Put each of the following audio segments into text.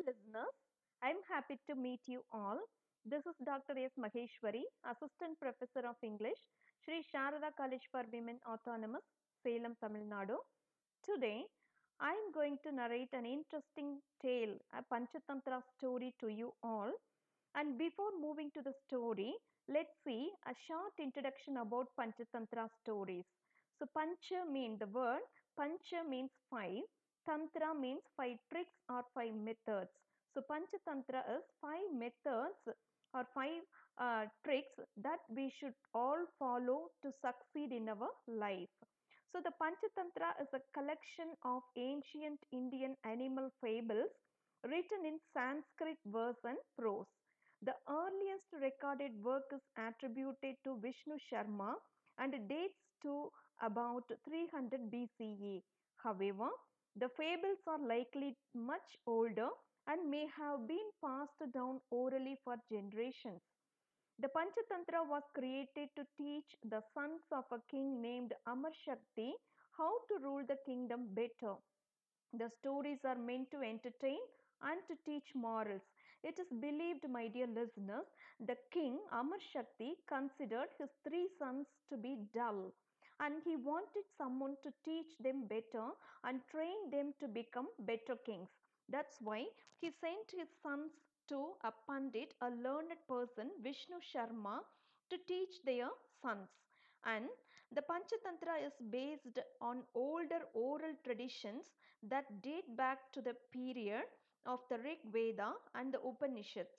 listeners. I'm happy to meet you all. This is Dr. S. Maheswari, Assistant Professor of English, Sri Sharada College for Women Autonomous, Salem, Tamil Nadu. Today, I'm going to narrate an interesting tale, a Panchatantra story to you all. And before moving to the story, let's see a short introduction about Panchatantra stories. So, Pancha means the word Pancha means five, Tantra means five tricks or five methods. So, Panchatantra is five methods or five tricks that we should all follow to succeed in our life. So, the Panchatantra is a collection of ancient Indian animal fables written in Sanskrit verse and prose. The earliest recorded work is attributed to Vishnu Sharma and dates to about 300 BCE. However, the fables are likely much older and may have been passed down orally for generations. The Panchatantra was created to teach the sons of a king named Amar Shakti how to rule the kingdom better. The stories are meant to entertain and to teach morals. It is believed, my dear listeners, the king Amar Shakti considered his three sons to be dull and he wanted someone to teach them better and train them to become better kings. That's why he sent his sons to a Pandit, a learned person, Vishnu Sharma, to teach their sons. And the Panchatantra is based on older oral traditions that date back to the period of the Rig Veda and the Upanishads.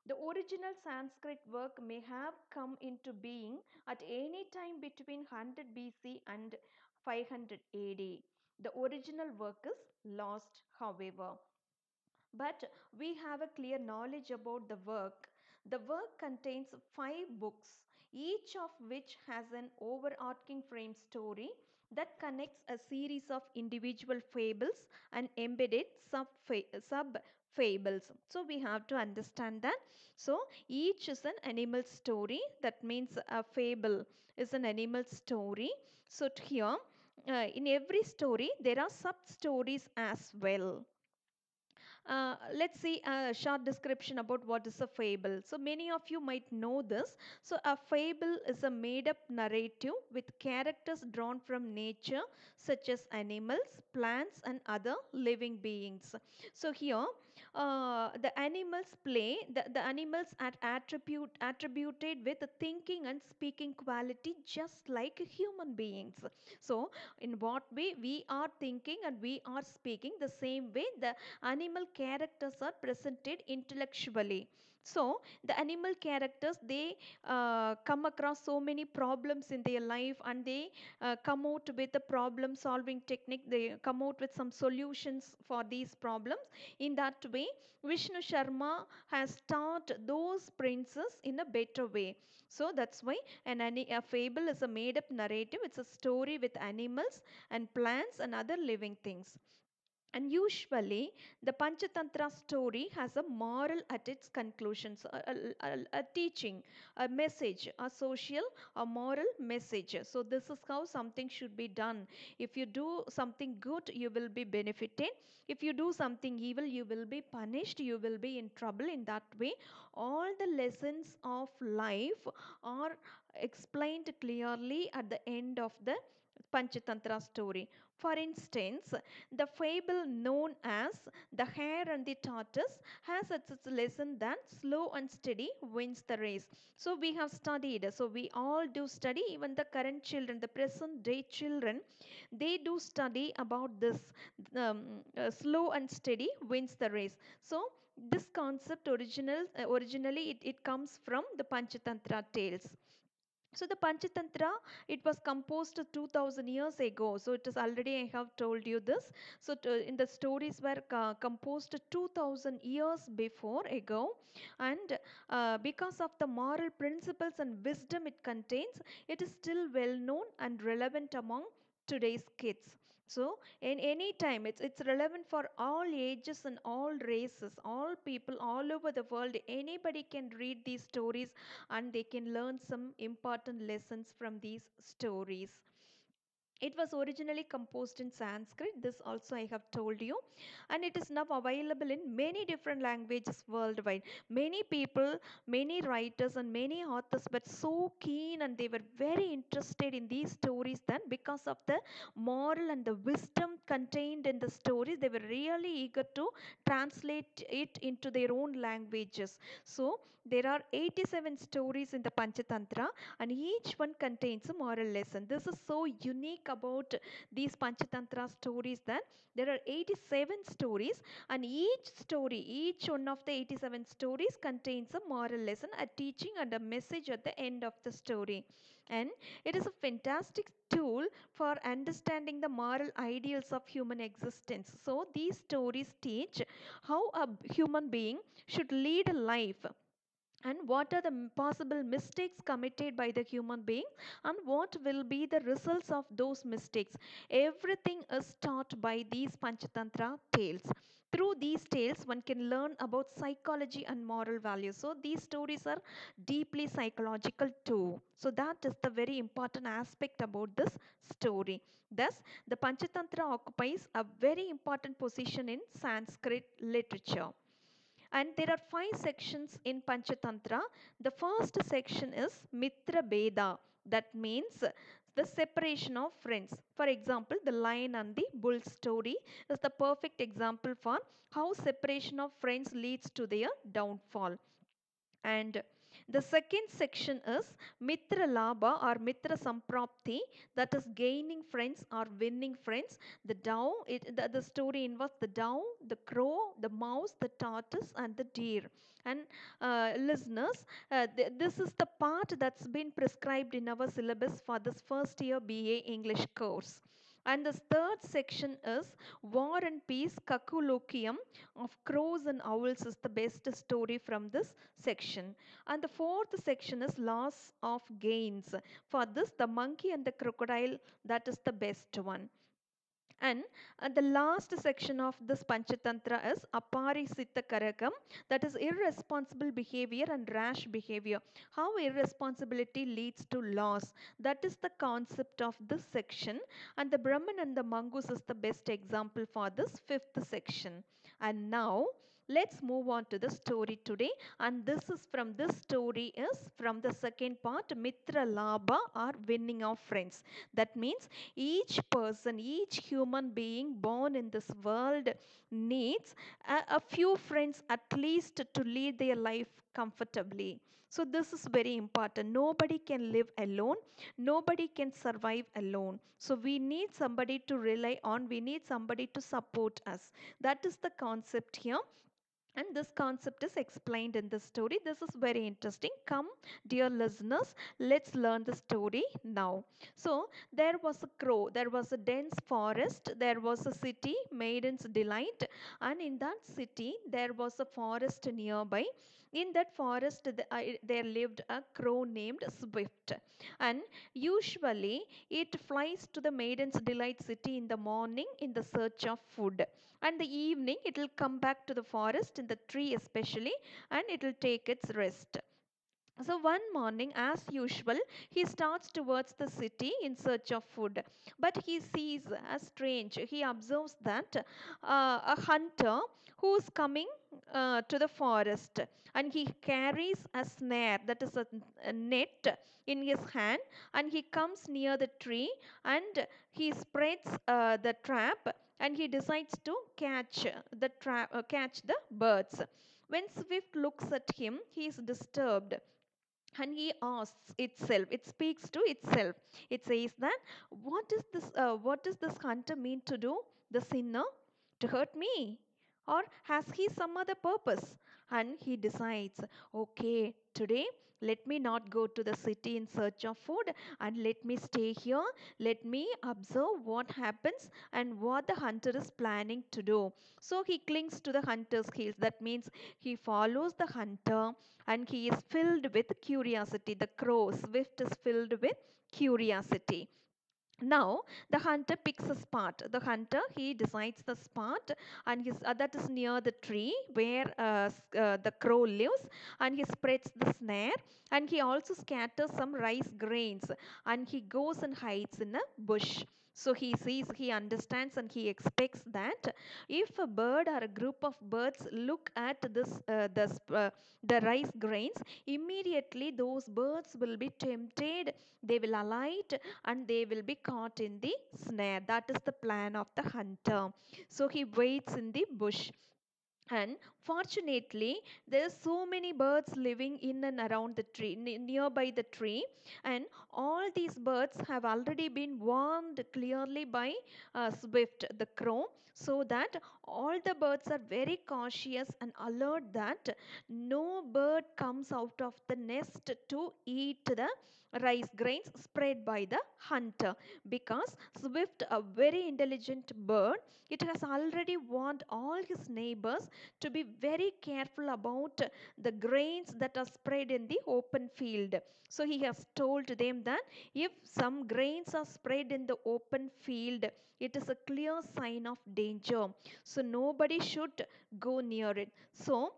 The original Sanskrit work may have come into being at any time between 100 BC and 500 AD. The original work is lost, however. But we have a clear knowledge about the work. The work contains five books, each of which has an overarching frame story that connects a series of individual fables and embedded sub fables. So we have to understand that. So each is an animal story. That means a fable is an animal story. So here, in every story, there are sub stories as well. Let's see a short description about what is a fable. So, many of you might know this. So, a fable is a made up narrative with characters drawn from nature, such as animals, plants, and other living beings. So, here the animals the animals are attributed with thinking and speaking quality just like human beings. So, in what way we are thinking and we are speaking, the same way the animal characters are presented intellectually. So the animal characters, they come across so many problems in their life and they come out with a problem solving technique. They come out with some solutions for these problems. In that way, Vishnu Sharma has taught those princes in a better way. So that's why a fable is a made up narrative. It's a story with animals and plants and other living things. And usually, the Panchatantra story has a moral at its conclusions, a teaching, a message, a social, a moral message. So, this is how something should be done. If you do something good, you will be benefited. If you do something evil, you will be punished. You will be in trouble. In that way, all the lessons of life are explained clearly at the end of the Panchatantra story. For instance, the fable known as The Hare and the Tortoise has as its lesson that slow and steady wins the race. So we have studied, so we all do study, even the current children, the present day children, they do study about this slow and steady wins the race. So this concept originally it comes from the Panchatantra tales. So the Panchatantra, it was composed 2000 years ago. So it is already, I have told you this. So in the stories were composed 2000 years before ago. And because of the moral principles and wisdom it contains, it is still well known and relevant among today's kids. So in any time, it's relevant for all ages and all races, all people all over the world. Anybody can read these stories and they can learn some important lessons from these stories. It was originally composed in Sanskrit, this also I have told you, and it is now available in many different languages worldwide. Many people, many writers, and many authors were so keen and they were very interested in these stories then because of the moral and the wisdom contained in the stories. They were really eager to translate it into their own languages. So, there are 87 stories in the Panchatantra, and each one contains a moral lesson. This is so unique about these Panchatantra stories that there are 87 stories, and each story, each one of the 87 stories contains a moral lesson, a teaching, and a message at the end of the story. And it is a fantastic tool for understanding the moral ideals of human existence. So, these stories teach how a human being should lead a life, and what are the possible mistakes committed by the human being, and what will be the results of those mistakes. Everything is taught by these Panchatantra tales. Through these tales one can learn about psychology and moral values. So these stories are deeply psychological too, so that is the very important aspect about this story. Thus the Panchatantra occupies a very important position in Sanskrit literature. And there are five sections in Panchatantra. The first section is Mitra Beda, that means the separation of friends. For example, the lion and the bull story is the perfect example for how separation of friends leads to their downfall. And the second section is Mitra Labha or Mitra Samprapti, that is gaining friends or winning friends. The story involves the dove, the crow, the mouse, the tortoise, and the deer. And listeners, this is the part that's been prescribed in our syllabus for this first year BA English course. And the third section is War and Peace Kakulokium of Crows and Owls is the best story from this section. And the fourth section is Loss of Gains. For this, the monkey and the crocodile, that is the best one. And the last section of this Panchatantra is Aparisita Karakam, that is irresponsible behavior and rash behavior. How irresponsibility leads to loss. That is the concept of this section. And the Brahman and the Mongoose is the best example for this fifth section. And now let's move on to the story today. And this story is from the second part, Mitra Labha or winning of friends. That means each person, each human being born in this world needs a few friends at least to lead their life comfortably. So this is very important. Nobody can live alone. Nobody can survive alone. So we need somebody to rely on. We need somebody to support us. That is the concept here. And this concept is explained in the story. This is very interesting. Come, dear listeners, let's learn the story now. So, there was a crow, there was a dense forest, there was a city, Maiden's Delight, and in that city, there was a forest nearby. In that forest, there lived a crow named Swift, and usually it flies to the Maiden's Delight city in the morning in the search of food, and the evening it will come back to the forest in the tree especially, and it will take its rest. So one morning, as usual, he starts towards the city in search of food. But he sees a strange. He observes that a hunter who is coming to the forest, and he carries a snare, that is a net, in his hand, and he comes near the tree and he spreads the trap, and he decides to catch the birds. When Swift looks at him, he is disturbed, and he asks itself, it speaks to itself. It says that what does this hunter mean to do? The sinner? To hurt me? Or has he some other purpose? And he decides, okay, today let me not go to the city in search of food, and let me stay here. Let me observe what happens and what the hunter is planning to do. So he clings to the hunter's heels. That means he follows the hunter, and he is filled with curiosity. The crow Swift is filled with curiosity. Now the hunter picks a spot. The hunter, he decides the spot, and that is near the tree where the crow lives, and he spreads the snare, and he also scatters some rice grains, and he goes and hides in a bush. So he sees, he understands, and he expects that if a bird or a group of birds look at the rice grains, immediately those birds will be tempted, they will alight, and they will be caught in the snare. That is the plan of the hunter. So he waits in the bush, and fortunately there are so many birds living in and around the tree, nearby the tree, and all these birds have already been warned clearly by Swift the crow, so that all the birds are very cautious and alert that no bird comes out of the nest to eat the rice grains spread by the hunter, because Swift, a very intelligent bird, it has already warned all his neighbors to be very careful about the grains that are spread in the open field. So he has told them that if some grains are spread in the open field, it is a clear sign of danger. So nobody should go near it. So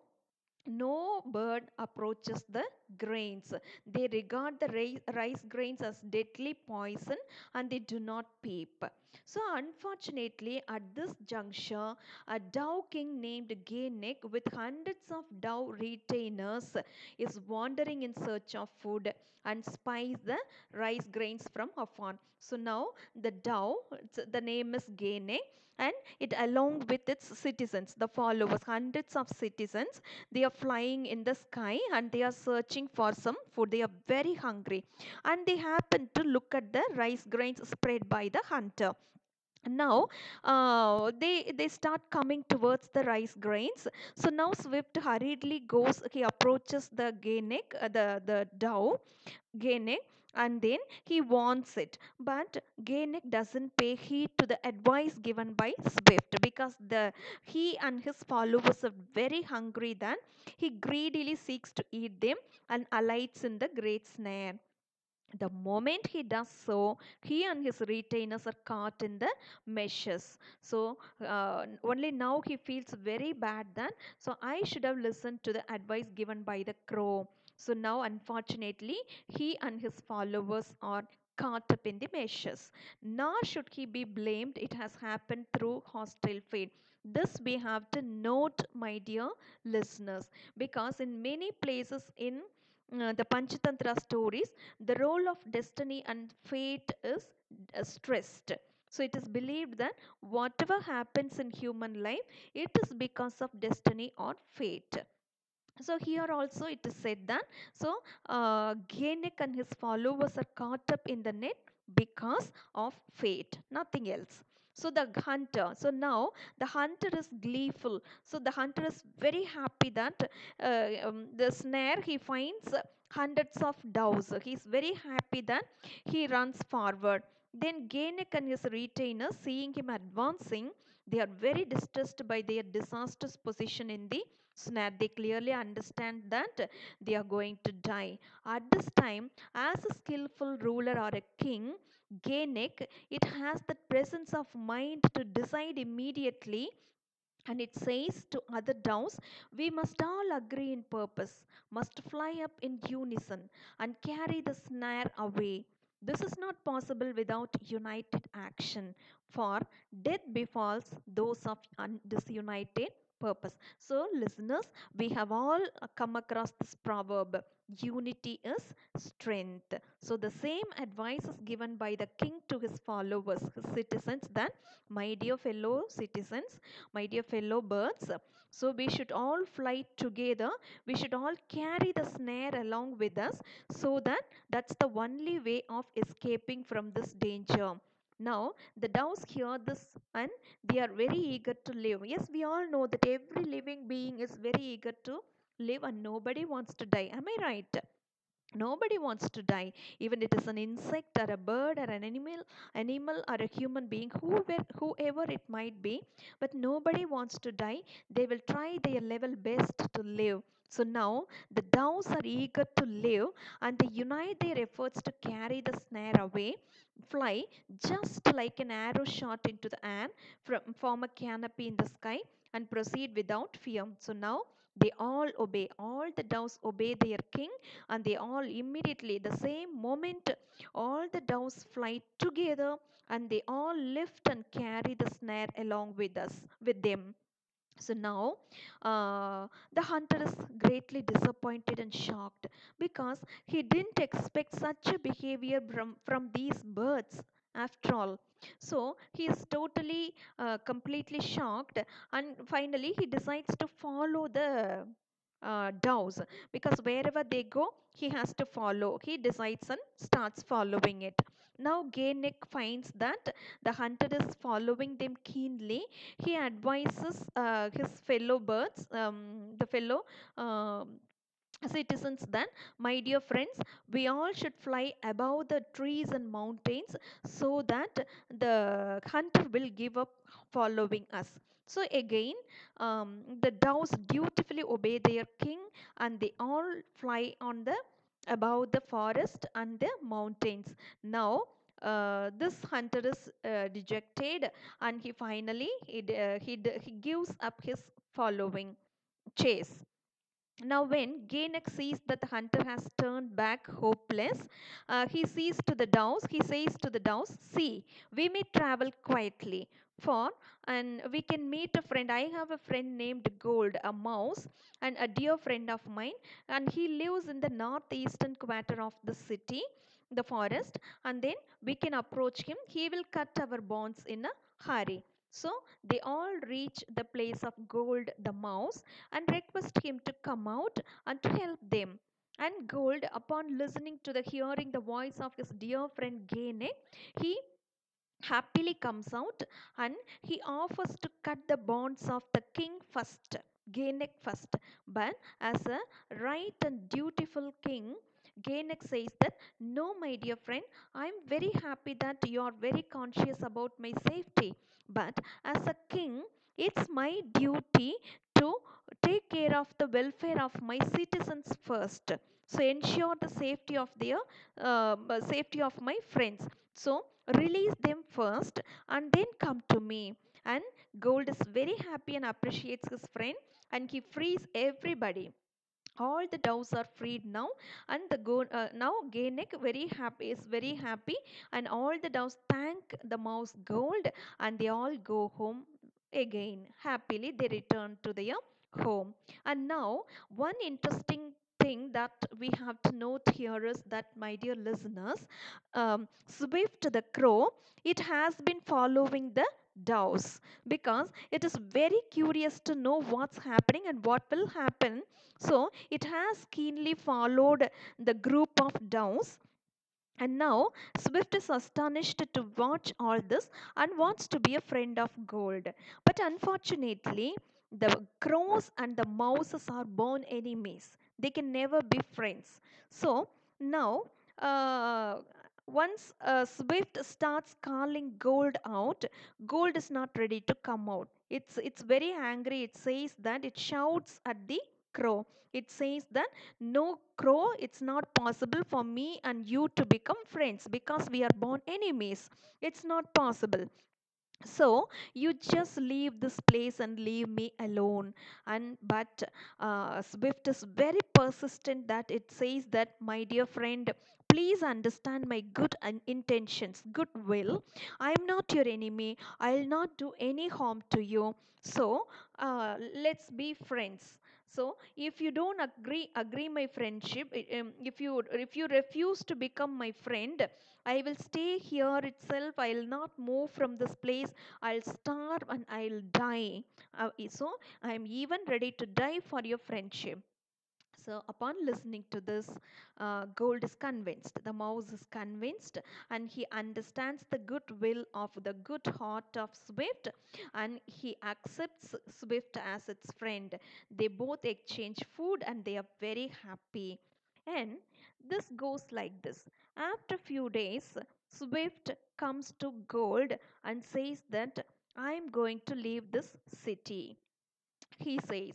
no bird approaches the grains. They regard the rice grains as deadly poison, and they do not peep. So, unfortunately, at this juncture, a dove king named Gainek, with hundreds of dove retainers, is wandering in search of food and spies the rice grains from afar. So, now the dove, the name is Gainek, and it along with its citizens, the followers, hundreds of citizens, they are flying in the sky and they are searching for some food. They are very hungry, and they happen to look at the rice grains spread by the hunter. Now they start coming towards the rice grains. So now Swift hurriedly goes, he approaches the Gainek, the dove Gainek, and then he wants it. But Gainek doesn't pay heed to the advice given by Swift, because he and his followers are very hungry. Then he greedily seeks to eat them and alights in the great snare. The moment he does so, he and his retainers are caught in the meshes. So only now he feels very bad then. So I should have listened to the advice given by the crow. So now, unfortunately, he and his followers are caught up in the meshes. Nor should he be blamed. It has happened through hostile fate. This we have to note, my dear listeners, because in many places in the Panchatantra stories, the role of destiny and fate is stressed. So it is believed that whatever happens in human life, it is because of destiny or fate. So here also it is said that so Gainek and his followers are caught up in the net because of fate, nothing else. So the hunter, so now the hunter is gleeful. So the hunter is very happy that the snare he finds hundreds of doves. He is very happy that he runs forward. Then Gainek and his retainers, seeing him advancing, they are very distressed by their disastrous position in the snare. They clearly understand that they are going to die. At this time, as a skillful ruler or a king, Gainek, it has the presence of mind to decide immediately, and it says to other doves, we must all agree in purpose, must fly up in unison, and carry the snare away. This is not possible without united action, for death befalls those of disunited purpose. So, listeners, we have all come across this proverb, unity is strength. So, the same advice is given by the king to his followers, his citizens, that my dear fellow citizens, my dear fellow birds, so we should all fly together. We should all carry the snare along with us, so that that's the only way of escaping from this danger. Now, the doves hear this and they are very eager to live. Yes, we all know that every living being is very eager to live and nobody wants to die. Am I right? Nobody wants to die, even it is an insect or a bird or an animal or a human being, whoever it might be, but nobody wants to die. They will try their level best to live. So now the doves are eager to live, and they unite their efforts to carry the snare away, fly just like an arrow shot into the air, form a canopy in the sky, and proceed without fear. So now They all obey. All the doves obey their king, and they all immediately, the same moment, all the doves fly together, and they all lift and carry the snare along with them. So now the hunter is greatly disappointed and shocked because he didn't expect such a behavior from these birds after all. So he is totally, completely shocked, and finally he decides to follow the doves, because wherever they go, he has to follow. He decides and starts following it. Now, Gainik finds that the hunter is following them keenly. He advises his fellow birds, the fellow um citizens, then, my dear friends, we all should fly above the trees and mountains so that the hunter will give up following us. So again, the doves dutifully obey their king, and they all fly on the above the forest and the mountains. Now this hunter is dejected, and he finally he gives up his following chase. Now, when Gainak sees that the hunter has turned back hopeless, he says to the doves, see, we may travel quietly, for and we can meet a friend. I have a friend named Gold, a mouse, and a dear friend of mine, and he lives in the northeastern quarter of the city, the forest, and then we can approach him. He will cut our bonds in a hurry. So they all reach the place of Gold the mouse and request him to come out and to help them. And Gold, upon listening to the hearing the voice of his dear friend Gene, he happily comes out, and he offers to cut the bonds of the king first, Genek first. But as a right and dutiful king, Genek says that, no, my dear friend, I am very happy that you are very conscious about my safety. But as a king, it's my duty to take care of the welfare of my citizens first. So ensure the safety of my friends. So release them first and then come to me. And Gold is very happy and appreciates his friend, and he frees everybody. All the doves are freed now, and now Gainek very happy, and all the doves thank the mouse Gold, and they all go home again happily. They return to their home. And now, one interesting thing that we have to note here is that, my dear listeners, Swift the crow, it has been following the doves because it is very curious to know what's happening and what will happen. So it has keenly followed the group of doves, and now Swift is astonished to watch all this and wants to be a friend of Gold. But unfortunately, the crows and the mouses are born enemies. They can never be friends. So now, uh, once Swift starts calling Gold out, Gold is not ready to come out. It's very angry. It says that, it shouts at the crow. It says that, no, crow, it's not possible for me and you to become friends because we are born enemies. It's not possible. So you just leave this place and leave me alone. And but Swift is very persistent, that it says that, my dear friend, please understand my good intentions, goodwill. I am not your enemy. I'll not do any harm to you. So let's be friends. So if you don't agree my friendship, if you refuse to become my friend, I will stay here itself. I'll not move from this place. I'll starve and I'll die. So I'm even ready to die for your friendship. So, upon listening to this, Gold is convinced, the mouse is convinced, and he understands the goodwill of the good heart of Swift, and he accepts Swift as its friend. They both exchange food and they are very happy. And this goes like this. After few days, Swift comes to Gold and says that, I am going to leave this city, he says.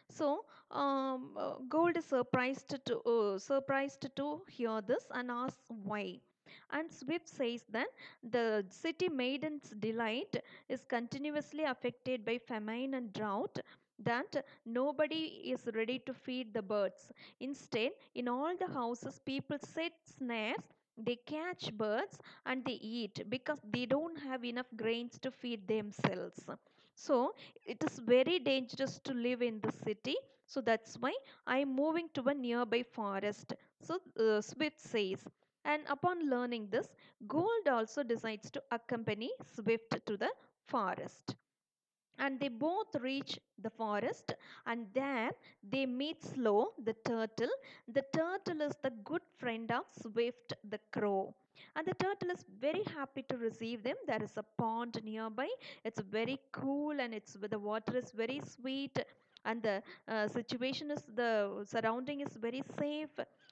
So Gold is surprised to hear this and asks why. And Swift says that the city maiden's delight is continuously affected by famine and drought. that nobody is ready to feed the birds. Instead, in all the houses, people set snares, they catch birds and they eat because they don't have enough grains to feed themselves. So, it is very dangerous to live in the city. So, that's why I am moving to a nearby forest. So, Swift says. And upon learning this, Gold also decides to accompany Swift to the forest, and they both reach the forest, and there they meet Slow the turtle. The turtle is the good friend of Swift the crow, and the turtle is very happy to receive them. There is a pond nearby. It's very cool, and it's the water is very sweet, and the situation is the surrounding is very safe.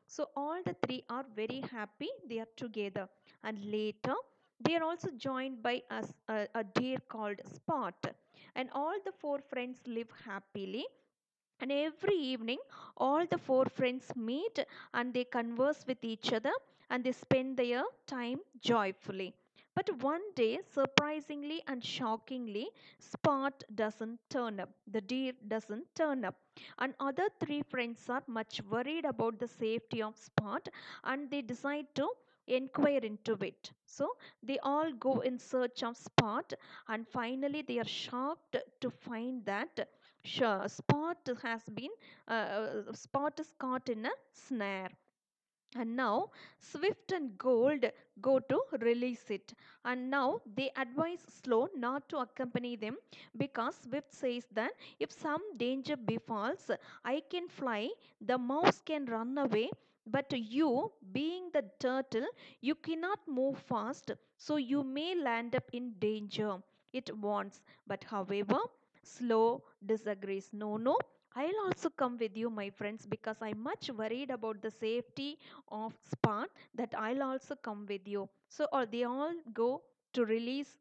So all the three are very happy. They are together, and later they are also joined by a deer called Spot, and all the four friends live happily. And every evening, all the four friends meet and they converse with each other and they spend their time joyfully. But one day, surprisingly and shockingly, Spot doesn't turn up. The deer doesn't turn up. And other three friends are much worried about the safety of Spot, and they decide to inquire into it. So they all go in search of Spot, and finally they are shocked to find that Spot is caught in a snare. And now Swift and Gold go to release it, and now they advise Slow not to accompany them because Swift says that if some danger befalls, I can fly, the mouse can run away, but you, being the turtle, you cannot move fast, so you may land up in danger, it warns. But however, Slow disagrees. No, no, I'll also come with you, my friends, because I'm much worried about the safety of Spot, that I'll also come with you. So, or they all go to release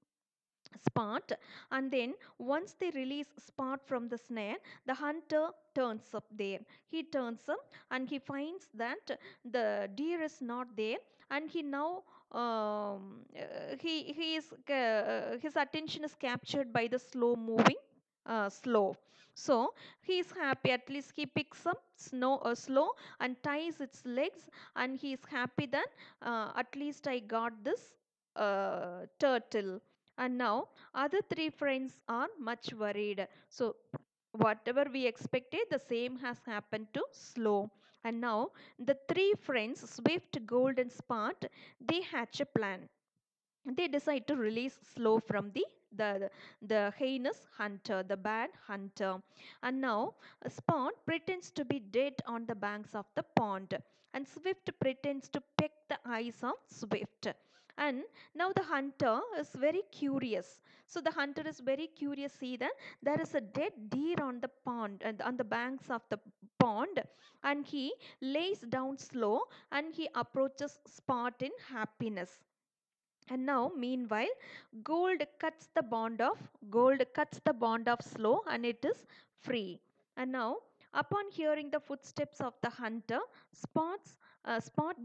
Spot, and then once they release Spot from the snare, the hunter turns up there. He turns up and he finds that the deer is not there, and he now he is his attention is captured by the slow moving slow. So he is happy. At least he picks up slow and ties its legs, and he is happy that at least I got this turtle. And now other three friends are much worried. So whatever we expected, the same has happened to Slow. And now the three friends, Swift, Gold, and Spot, they hatch a plan. They decide to release Slow from the heinous hunter, the bad hunter. And now Spot pretends to be dead on the banks of the pond, and Swift pretends to peck the eyes of Swift. And now the hunter is very curious. So the hunter is very curious. See that there is a dead deer on the pond and on the banks of the pond, and he lays down Slow and he approaches Spot in happiness. And now meanwhile, gold cuts the bond of Slow, and it is free. And now upon hearing the footsteps of the hunter, Spot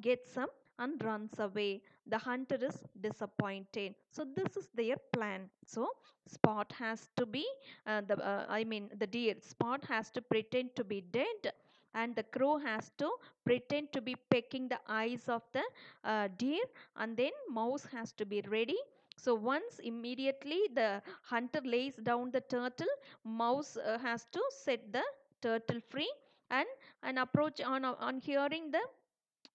gets up and runs away. The hunter is disappointed. So this is their plan. So Spot has to be the deer Spot has to pretend to be dead, and the crow has to pretend to be pecking the eyes of the deer, and then mouse has to be ready. So once immediately the hunter lays down the turtle, mouse has to set the turtle free, and approach on hearing the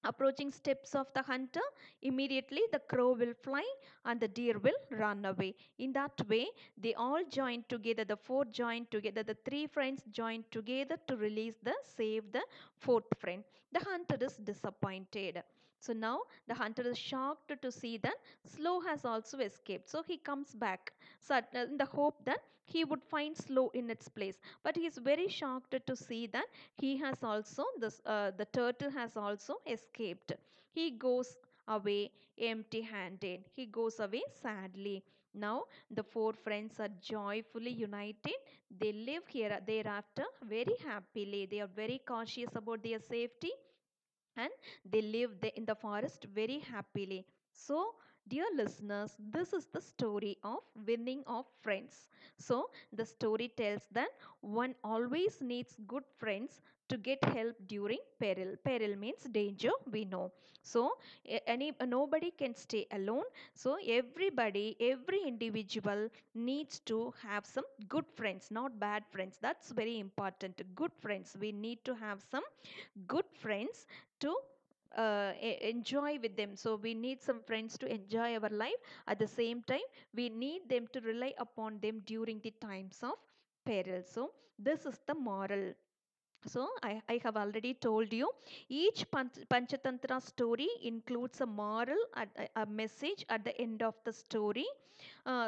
approaching steps of the hunter, immediately the crow will fly and the deer will run away. In that way, they all join together, the four join together, the three friends join together to release the save the fourth friend. The hunter is disappointed. So now the hunter is shocked to see that Slow has also escaped. So he comes back, so in the hope that he would find Slow in its place. But he is very shocked to see that he has also the turtle has also escaped. He goes away empty handed. He goes away sadly. Now the four friends are joyfully united. They live here thereafter very happily. They are very cautious about their safety, and they live in the forest very happily. So Dear listeners, this is the story of winning of friends. So, the story tells that one always needs good friends to get help during peril. Peril means danger, we know. So, nobody can stay alone. So, every individual needs to have some good friends, not bad friends. That's very important. Good friends. We need to have some good friends to enjoy with them. So we need some friends to enjoy our life. At the same time, we need them to rely upon them during the times of peril. So this is the moral. So I have already told you each Panchatantra story includes a moral, a message at the end of the story.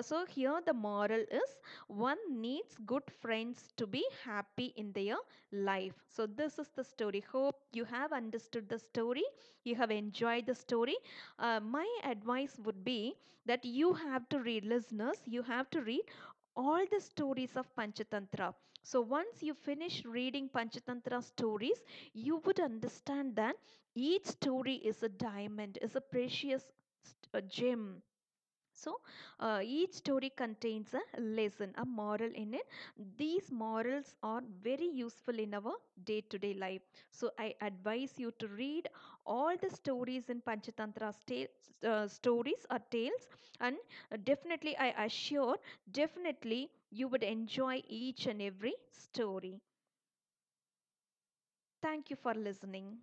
So here the moral is one needs good friends to be happy in their life. So this is the story. Hope you have understood the story. You have enjoyed the story. My advice would be that you have to read, listeners, you have to read all the stories of Panchatantra. So once you finish reading Panchatantra stories, you would understand that each story is a diamond, is a precious gem. So each story contains a lesson, a moral in it. These morals are very useful in our day to day life. So I advise you to read all the stories in Panchatantra stories or tales, and definitely, I assure, definitely you would enjoy each and every story. Thank you for listening.